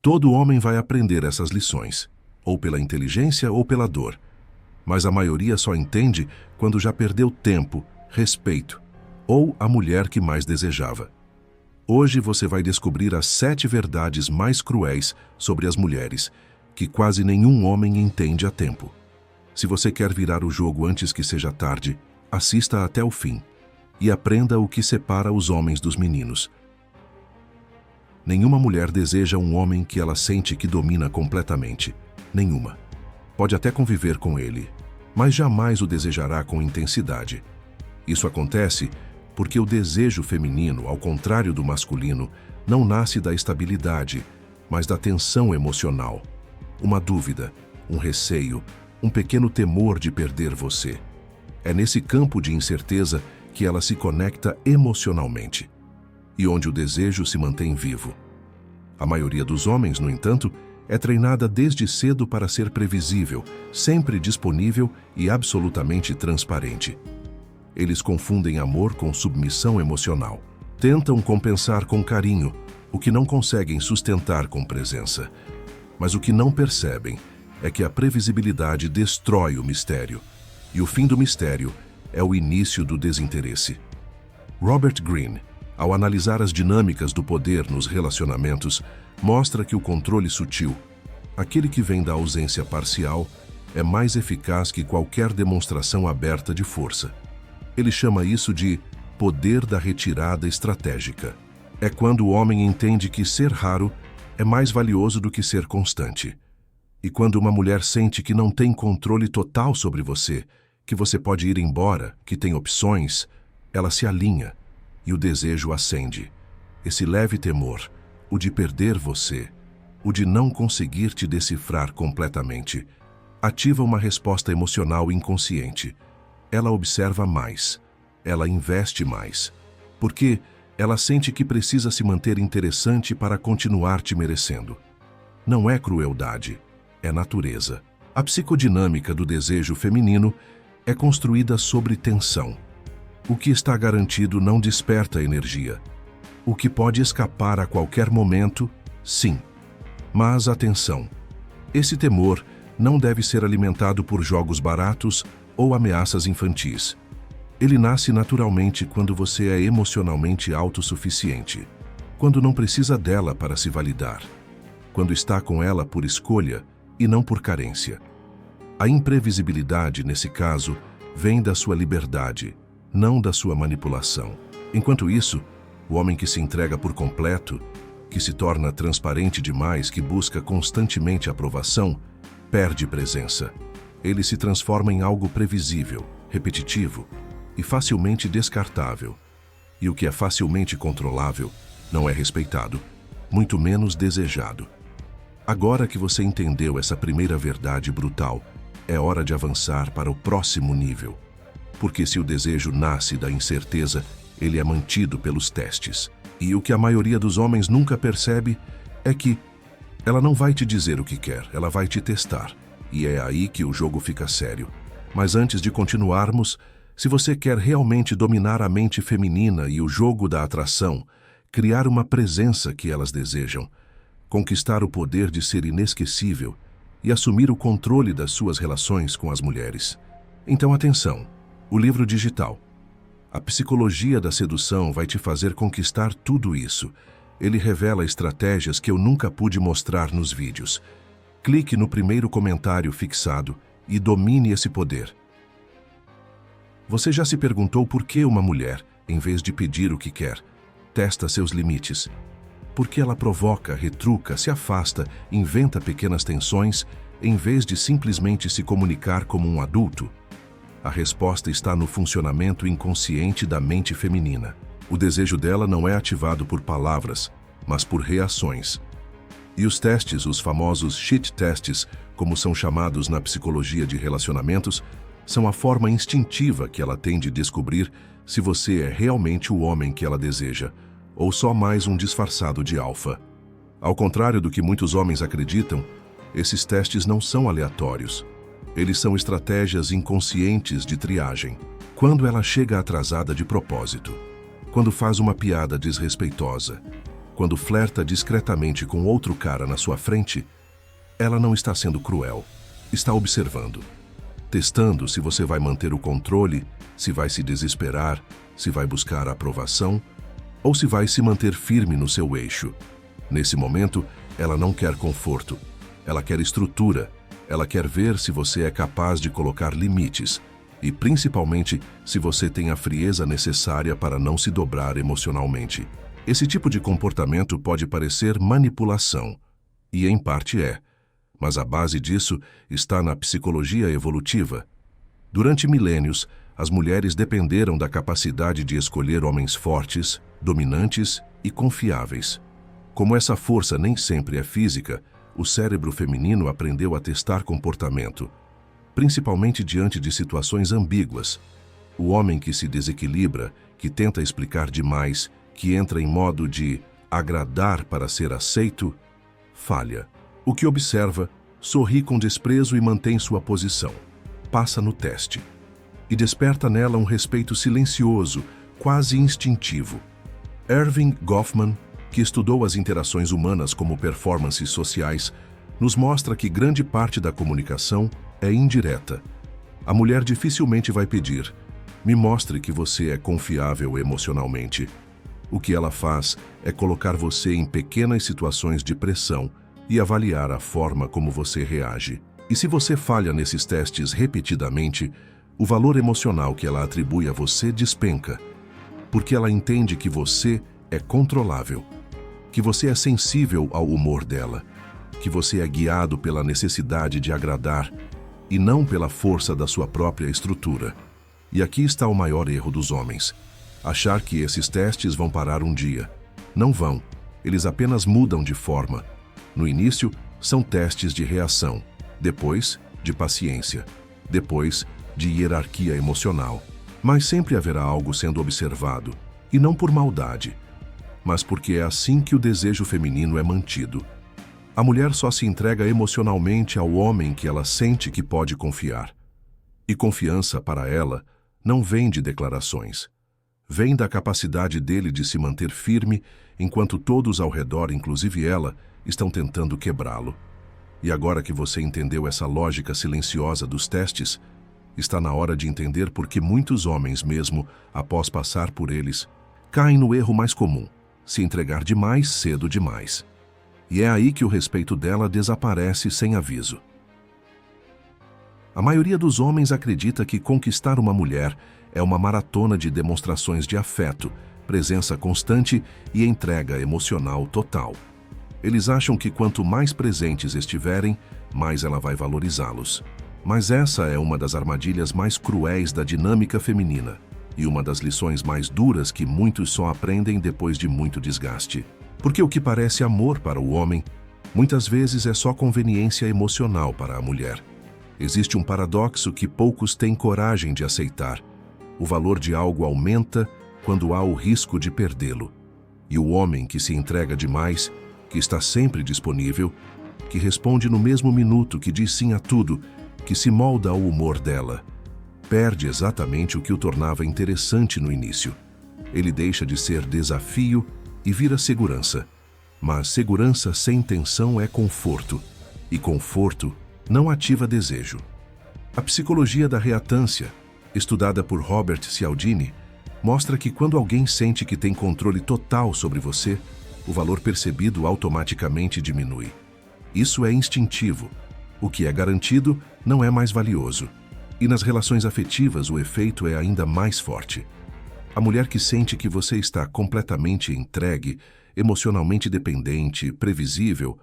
Todo homem vai aprender essas lições, ou pela inteligência ou pela dor. Mas a maioria só entende quando já perdeu tempo, respeito, ou a mulher que mais desejava. Hoje você vai descobrir as 7 verdades mais cruéis sobre as mulheres, que quase nenhum homem entende a tempo. Se você quer virar o jogo antes que seja tarde, assista até o fim e aprenda o que separa os homens dos meninos. Nenhuma mulher deseja um homem que ela sente que domina completamente. Nenhuma. Pode até conviver com ele, mas jamais o desejará com intensidade. Isso acontece porque o desejo feminino, ao contrário do masculino, não nasce da estabilidade, mas da tensão emocional. Uma dúvida, um receio, um pequeno temor de perder você. É nesse campo de incerteza que ela se conecta emocionalmente e onde o desejo se mantém vivo. A maioria dos homens, no entanto, é treinada desde cedo para ser previsível, sempre disponível e absolutamente transparente. Eles confundem amor com submissão emocional. Tentam compensar com carinho o que não conseguem sustentar com presença. Mas o que não percebem é que a previsibilidade destrói o mistério, e o fim do mistério é o início do desinteresse. Robert Greene, ao analisar as dinâmicas do poder nos relacionamentos, mostra que o controle sutil, aquele que vem da ausência parcial, é mais eficaz que qualquer demonstração aberta de força. Ele chama isso de poder da retirada estratégica. É quando o homem entende que ser raro é mais valioso do que ser constante. E quando uma mulher sente que não tem controle total sobre você, que você pode ir embora, que tem opções, ela se alinha e o desejo acende. Esse leve temor, o de perder você, o de não conseguir te decifrar completamente, ativa uma resposta emocional inconsciente. Ela observa mais, ela investe mais, porque ela sente que precisa se manter interessante para continuar te merecendo. Não é crueldade, é natureza. A psicodinâmica do desejo feminino é construída sobre tensão. O que está garantido não desperta energia. O que pode escapar a qualquer momento, sim. Mas atenção, esse temor não deve ser alimentado por jogos baratos ou ameaças infantis. Ele nasce naturalmente quando você é emocionalmente autossuficiente, quando não precisa dela para se validar, quando está com ela por escolha e não por carência. A imprevisibilidade, nesse caso, vem da sua liberdade, não da sua manipulação. Enquanto isso, o homem que se entrega por completo, que se torna transparente demais, que busca constantemente aprovação, perde presença. Ele se transforma em algo previsível, repetitivo e facilmente descartável. E o que é facilmente controlável não é respeitado, muito menos desejado. Agora que você entendeu essa primeira verdade brutal, é hora de avançar para o próximo nível. Porque se o desejo nasce da incerteza, ele é mantido pelos testes. E o que a maioria dos homens nunca percebe é que ela não vai te dizer o que quer, ela vai te testar. E é aí que o jogo fica sério. Mas antes de continuarmos, se você quer realmente dominar a mente feminina e o jogo da atração, criar uma presença que elas desejam, conquistar o poder de ser inesquecível e assumir o controle das suas relações com as mulheres. Então atenção, o livro digital. A psicologia da sedução vai te fazer conquistar tudo isso. Ele revela estratégias que eu nunca pude mostrar nos vídeos. Clique no primeiro comentário fixado e domine esse poder. Você já se perguntou por que uma mulher, em vez de pedir o que quer, testa seus limites? Por que ela provoca, retruca, se afasta, inventa pequenas tensões, em vez de simplesmente se comunicar como um adulto? A resposta está no funcionamento inconsciente da mente feminina. O desejo dela não é ativado por palavras, mas por reações. E os testes, os famosos shit testes, como são chamados na psicologia de relacionamentos, são a forma instintiva que ela tem de descobrir se você é realmente o homem que ela deseja, ou só mais um disfarçado de alfa. Ao contrário do que muitos homens acreditam, esses testes não são aleatórios. Eles são estratégias inconscientes de triagem. Quando ela chega atrasada de propósito, quando faz uma piada desrespeitosa, quando flerta discretamente com outro cara na sua frente, ela não está sendo cruel, está observando, testando se você vai manter o controle, se vai se desesperar, se vai buscar a aprovação ou se vai se manter firme no seu eixo. Nesse momento, ela não quer conforto, ela quer estrutura, ela quer ver se você é capaz de colocar limites e, principalmente, se você tem a frieza necessária para não se dobrar emocionalmente. Esse tipo de comportamento pode parecer manipulação, e em parte é, mas a base disso está na psicologia evolutiva. Durante milênios, as mulheres dependeram da capacidade de escolher homens fortes, dominantes e confiáveis. Como essa força nem sempre é física, o cérebro feminino aprendeu a testar comportamento, principalmente diante de situações ambíguas. O homem que se desequilibra, que tenta explicar demais, que entra em modo de agradar para ser aceito, falha. O que observa, sorri com desprezo e mantém sua posição. Passa no teste. E desperta nela um respeito silencioso, quase instintivo. Erving Goffman, que estudou as interações humanas como performances sociais, nos mostra que grande parte da comunicação é indireta. A mulher dificilmente vai pedir: "Me mostre que você é confiável emocionalmente." O que ela faz é colocar você em pequenas situações de pressão e avaliar a forma como você reage. E se você falha nesses testes repetidamente, o valor emocional que ela atribui a você despenca, porque ela entende que você é controlável, que você é sensível ao humor dela, que você é guiado pela necessidade de agradar e não pela força da sua própria estrutura. E aqui está o maior erro dos homens: achar que esses testes vão parar um dia. Não vão, eles apenas mudam de forma. No início, são testes de reação, depois, de paciência, depois, de hierarquia emocional. Mas sempre haverá algo sendo observado, e não por maldade, mas porque é assim que o desejo feminino é mantido. A mulher só se entrega emocionalmente ao homem que ela sente que pode confiar. E confiança, para ela, não vem de declarações. Vem da capacidade dele de se manter firme, enquanto todos ao redor, inclusive ela, estão tentando quebrá-lo. E agora que você entendeu essa lógica silenciosa dos testes, está na hora de entender por que muitos homens, mesmo após passar por eles, caem no erro mais comum: se entregar demais cedo demais. E é aí que o respeito dela desaparece sem aviso. A maioria dos homens acredita que conquistar uma mulher é uma maratona de demonstrações de afeto, presença constante e entrega emocional total. Eles acham que quanto mais presentes estiverem, mais ela vai valorizá-los. Mas essa é uma das armadilhas mais cruéis da dinâmica feminina e uma das lições mais duras que muitos só aprendem depois de muito desgaste. Porque o que parece amor para o homem, muitas vezes é só conveniência emocional para a mulher. Existe um paradoxo que poucos têm coragem de aceitar. O valor de algo aumenta quando há o risco de perdê-lo. E o homem que se entrega demais, que está sempre disponível, que responde no mesmo minuto, que diz sim a tudo, que se molda ao humor dela, perde exatamente o que o tornava interessante no início. Ele deixa de ser desafio e vira segurança. Mas segurança sem tensão é conforto, e conforto não ativa desejo. A psicologia da reatância, estudada por Robert Cialdini, mostra que quando alguém sente que tem controle total sobre você, o valor percebido automaticamente diminui. Isso é instintivo. O que é garantido não é mais valioso. E nas relações afetivas o efeito é ainda mais forte. A mulher que sente que você está completamente entregue, emocionalmente dependente, previsível,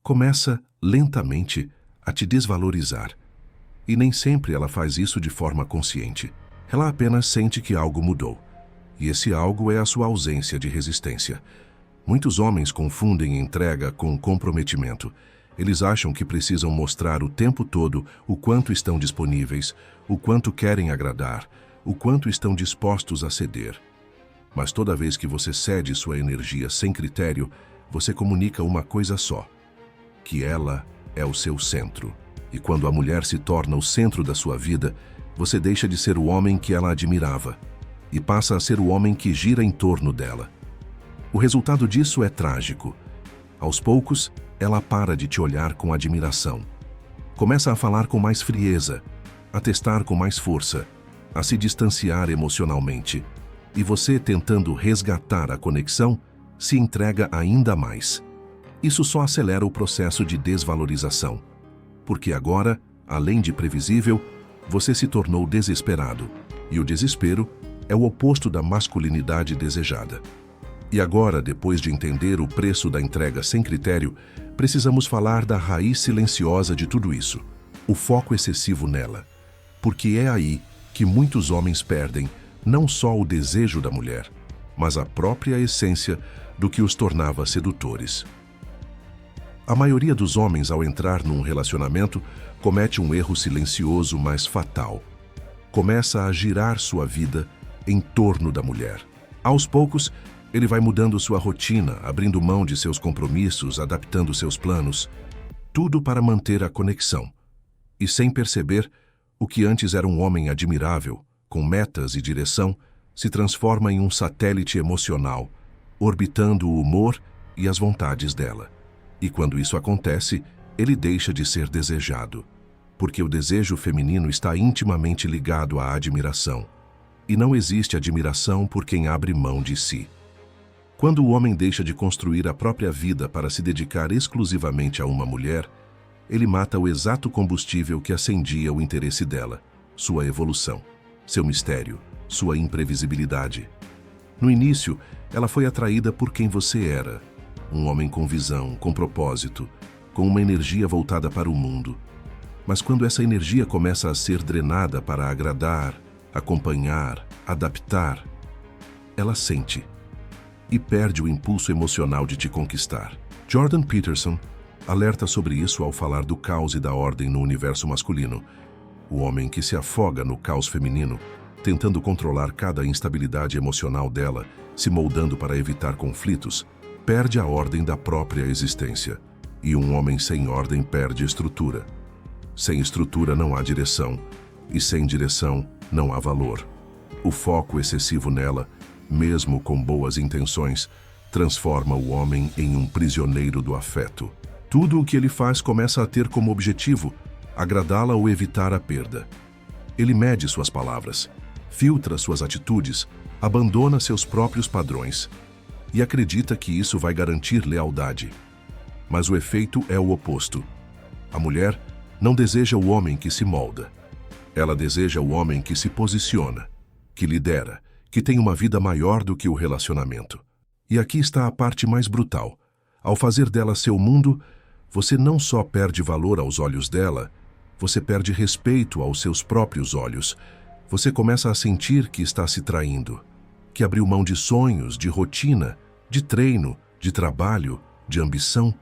começa lentamente a te desvalorizar. E nem sempre ela faz isso de forma consciente. Ela apenas sente que algo mudou. E esse algo é a sua ausência de resistência. Muitos homens confundem entrega com comprometimento. Eles acham que precisam mostrar o tempo todo o quanto estão disponíveis, o quanto querem agradar, o quanto estão dispostos a ceder. Mas toda vez que você cede sua energia sem critério, você comunica uma coisa só: que ela é o seu centro. E quando a mulher se torna o centro da sua vida, você deixa de ser o homem que ela admirava e passa a ser o homem que gira em torno dela. O resultado disso é trágico. Aos poucos, ela para de te olhar com admiração. Começa a falar com mais frieza, a testar com mais força, a se distanciar emocionalmente. E você, tentando resgatar a conexão, se entrega ainda mais. Isso só acelera o processo de desvalorização. Porque agora, além de previsível, você se tornou desesperado. E o desespero é o oposto da masculinidade desejada. E agora, depois de entender o preço da entrega sem critério, precisamos falar da raiz silenciosa de tudo isso, o foco excessivo nela. Porque é aí que muitos homens perdem não só o desejo da mulher, mas a própria essência do que os tornava sedutores. A maioria dos homens, ao entrar num relacionamento, comete um erro silencioso, mas fatal. Começa a girar sua vida em torno da mulher. Aos poucos, ele vai mudando sua rotina, abrindo mão de seus compromissos, adaptando seus planos, tudo para manter a conexão. E sem perceber, o que antes era um homem admirável, com metas e direção, se transforma em um satélite emocional, orbitando o humor e as vontades dela. E quando isso acontece, ele deixa de ser desejado, porque o desejo feminino está intimamente ligado à admiração. E não existe admiração por quem abre mão de si. Quando o homem deixa de construir a própria vida para se dedicar exclusivamente a uma mulher, ele mata o exato combustível que acendia o interesse dela, sua evolução, seu mistério, sua imprevisibilidade. No início, ela foi atraída por quem você era, um homem com visão, com propósito, com uma energia voltada para o mundo. Mas quando essa energia começa a ser drenada para agradar, acompanhar, adaptar, ela sente e perde o impulso emocional de te conquistar. Jordan Peterson alerta sobre isso ao falar do caos e da ordem no universo masculino. O homem que se afoga no caos feminino, tentando controlar cada instabilidade emocional dela, se moldando para evitar conflitos, perde a ordem da própria existência. E um homem sem ordem perde estrutura. Sem estrutura não há direção, e sem direção não há valor. O foco excessivo nela, mesmo com boas intenções, transforma o homem em um prisioneiro do afeto. Tudo o que ele faz começa a ter como objetivo agradá-la ou evitar a perda. Ele mede suas palavras, filtra suas atitudes, abandona seus próprios padrões e acredita que isso vai garantir lealdade. Mas o efeito é o oposto. A mulher não deseja o homem que se molda. Ela deseja o homem que se posiciona, que lidera, que tem uma vida maior do que o relacionamento. E aqui está a parte mais brutal. Ao fazer dela seu mundo, você não só perde valor aos olhos dela, você perde respeito aos seus próprios olhos. Você começa a sentir que está se traindo, que abriu mão de sonhos, de rotina, de treino, de trabalho, de ambição,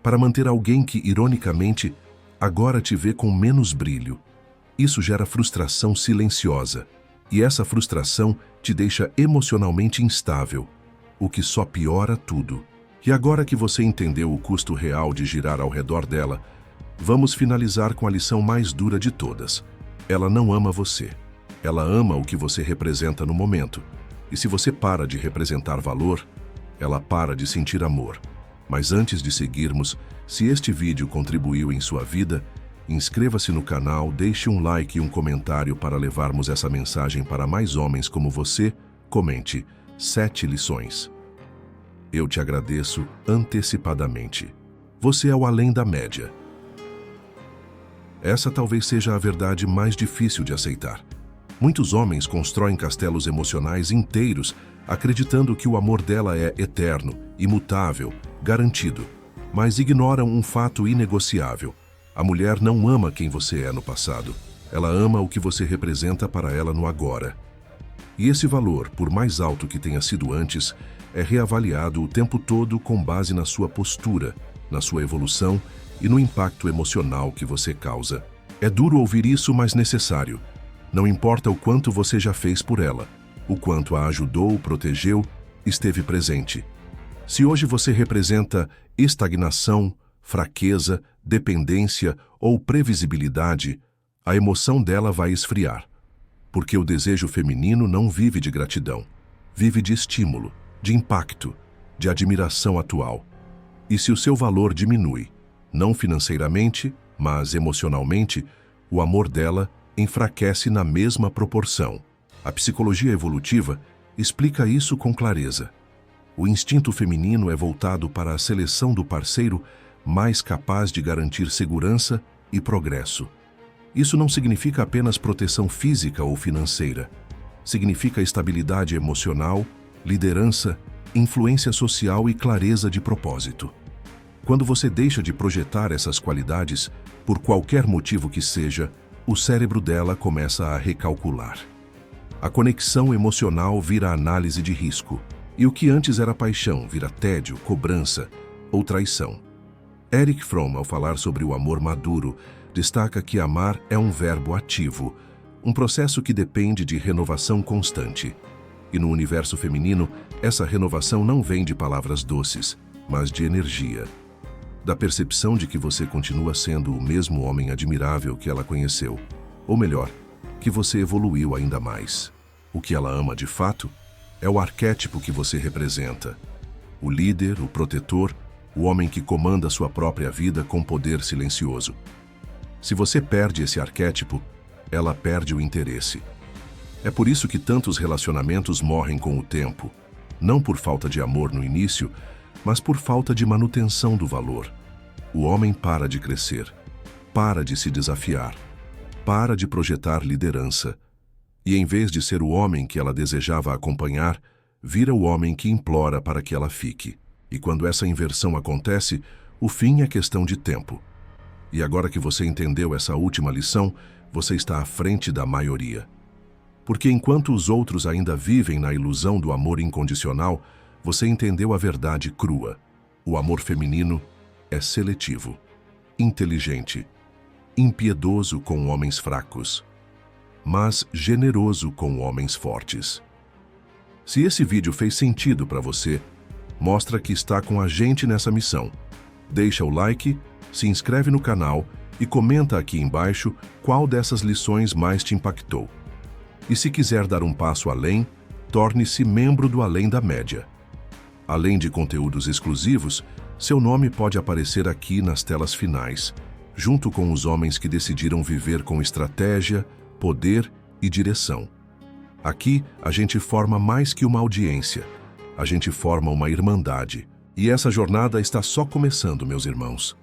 para manter alguém que, ironicamente, agora te vê com menos brilho. Isso gera frustração silenciosa, e essa frustração te deixa emocionalmente instável, o que só piora tudo. E agora que você entendeu o custo real de girar ao redor dela, vamos finalizar com a lição mais dura de todas. Ela não ama você. Ela ama o que você representa no momento. E se você para de representar valor, ela para de sentir amor. Mas antes de seguirmos, se este vídeo contribuiu em sua vida, inscreva-se no canal, deixe um like e um comentário para levarmos essa mensagem para mais homens como você. Comente 7 lições. Eu te agradeço antecipadamente. Você é o além da média. Essa talvez seja a verdade mais difícil de aceitar. Muitos homens constroem castelos emocionais inteiros, acreditando que o amor dela é eterno, imutável, garantido, mas ignoram um fato inegociável. A mulher não ama quem você é no passado. Ela ama o que você representa para ela no agora. E esse valor, por mais alto que tenha sido antes, é reavaliado o tempo todo com base na sua postura, na sua evolução e no impacto emocional que você causa. É duro ouvir isso, mas necessário. Não importa o quanto você já fez por ela, o quanto a ajudou, protegeu, esteve presente. Se hoje você representa estagnação, fraqueza, dependência ou previsibilidade, a emoção dela vai esfriar. Porque o desejo feminino não vive de gratidão, vive de estímulo, de impacto, de admiração atual. E se o seu valor diminui, não financeiramente, mas emocionalmente, o amor dela enfraquece na mesma proporção. A psicologia evolutiva explica isso com clareza. O instinto feminino é voltado para a seleção do parceiro mais capaz de garantir segurança e progresso. Isso não significa apenas proteção física ou financeira. Significa estabilidade emocional, liderança, influência social e clareza de propósito. Quando você deixa de projetar essas qualidades, por qualquer motivo que seja, o cérebro dela começa a recalcular. A conexão emocional vira análise de risco, e o que antes era paixão vira tédio, cobrança ou traição. Erich Fromm, ao falar sobre o amor maduro, destaca que amar é um verbo ativo, um processo que depende de renovação constante. E no universo feminino, essa renovação não vem de palavras doces, mas de energia. Da percepção de que você continua sendo o mesmo homem admirável que ela conheceu. Ou melhor, que você evoluiu ainda mais. O que ela ama de fato é o arquétipo que você representa. O líder, o protetor, o homem que comanda sua própria vida com poder silencioso. Se você perde esse arquétipo, ela perde o interesse. É por isso que tantos relacionamentos morrem com o tempo, não por falta de amor no início, mas por falta de manutenção do valor. O homem para de crescer, para de se desafiar, para de projetar liderança. E em vez de ser o homem que ela desejava acompanhar, vira o homem que implora para que ela fique. E quando essa inversão acontece, o fim é questão de tempo. E agora que você entendeu essa última lição, você está à frente da maioria. Porque enquanto os outros ainda vivem na ilusão do amor incondicional, você entendeu a verdade crua. O amor feminino é seletivo, inteligente, impiedoso com homens fracos, mas generoso com homens fortes. Se esse vídeo fez sentido para você, mostra que está com a gente nessa missão. Deixa o like, se inscreve no canal e comenta aqui embaixo qual dessas lições mais te impactou. E se quiser dar um passo além, torne-se membro do Além da Média. Além de conteúdos exclusivos, seu nome pode aparecer aqui nas telas finais, junto com os homens que decidiram viver com estratégia, poder e direção. Aqui, a gente forma mais que uma audiência. A gente forma uma irmandade. E essa jornada está só começando, meus irmãos.